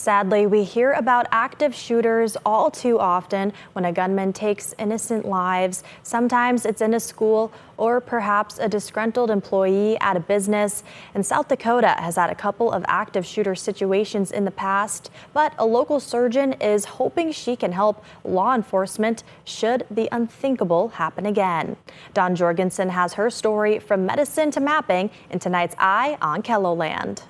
Sadly, we hear about active shooters all too often when a gunman takes innocent lives. Sometimes it's in a school or perhaps a disgruntled employee at a business. And South Dakota has had a couple of active shooter situations in the past, but a local surgeon is hoping she can help law enforcement should the unthinkable happen again. Dawn Jorgensen has her story from medicine to mapping in tonight's Eye on KELOLAND.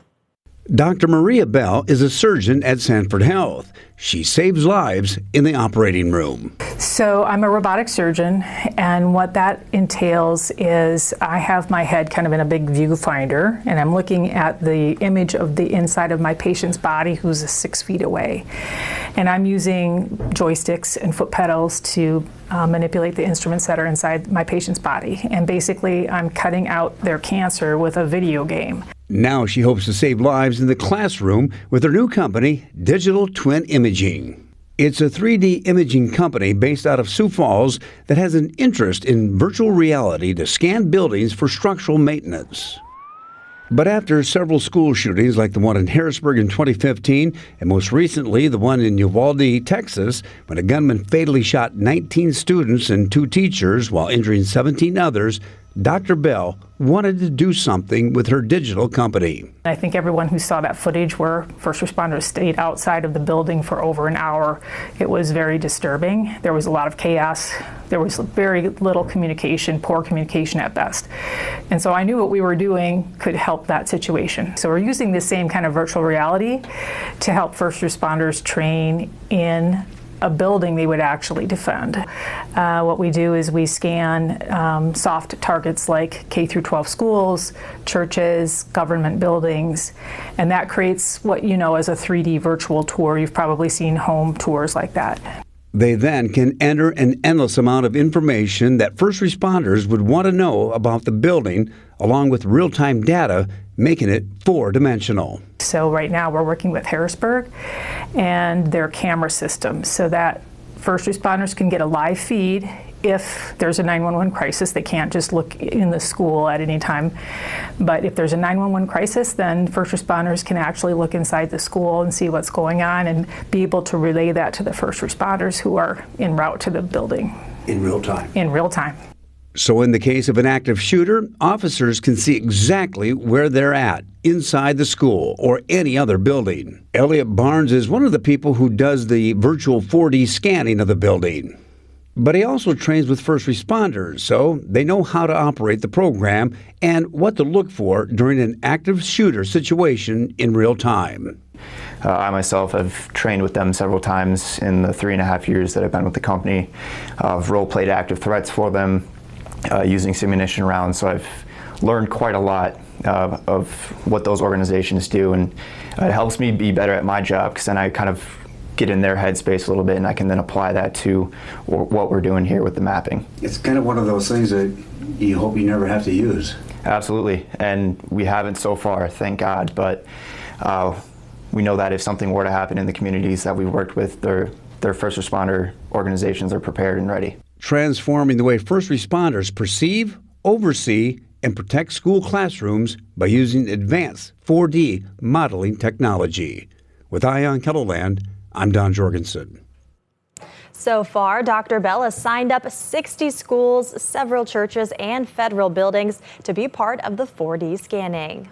Dr. Maria Bell is a surgeon at Sanford Health. She saves lives in the operating room. So I'm a robotic surgeon, and what that entails is I have my head kind of in a big viewfinder, and I'm looking at the image of the inside of my patient's body who's 6 feet away. And I'm using joysticks and foot pedals to manipulate the instruments that are inside my patient's body. And basically, I'm cutting out their cancer with a video game. Now she hopes to save lives in the classroom with her new company, Digital Twin Imaging. It's a 3D imaging company based out of Sioux Falls that has an interest in virtual reality to scan buildings for structural maintenance. But after several school shootings like the one in Harrisburg in 2015 and most recently the one in Uvalde, Texas, when a gunman fatally shot 19 students and 2 teachers while injuring 17 others, Dr. Bell wanted to do something with her digital company. I think everyone who saw that footage where first responders stayed outside of the building for over an hour, it was very disturbing. There was a lot of chaos. There was very little communication, poor communication at best. And so I knew what we were doing could help that situation. So we're using the same kind of virtual reality to help first responders train in a building they would actually defend. What we do is we scan soft targets like K through 12 schools, churches, government buildings, and that creates what you know as a 3D virtual tour. You've probably seen home tours like that. They then can enter an endless amount of information that first responders would want to know about the building, along with real-time data, making it 4-dimensional. So right now we're working with Harrisburg and their camera system so that first responders can get a live feed. If there's a 911 crisis, they can't just look in the school at any time. But if there's a 911 crisis, then first responders can actually look inside the school and see what's going on and be able to relay that to the first responders who are en route to the building. In real time? In real time. So in the case of an active shooter, officers can see exactly where they're at, inside the school or any other building. Elliot Barnes is one of the people who does the virtual 4D scanning of the building. But he also trains with first responders, so they know how to operate the program and what to look for during an active shooter situation in real time. I myself have trained with them several times in the 3.5 years that I've been with the company. I've role-played active threats for them using simunition rounds, so I've learned quite a lot of what those organizations do, and it helps me be better at my job because then I kind of get in their headspace a little bit and I can then apply that to what we're doing here with the mapping. It's kind of one of those things that you hope you never have to use. Absolutely, and we haven't so far, thank God, but we know that if something were to happen in the communities that we've worked with, their first responder organizations are prepared and ready. Transforming the way first responders perceive, oversee, and protect school classrooms by using advanced 4D modeling technology. With Eye on KELOLAND, I'm Don Jorgensen. So far, Dr. Bell has signed up 60 schools, several churches, and federal buildings to be part of the 4D scanning.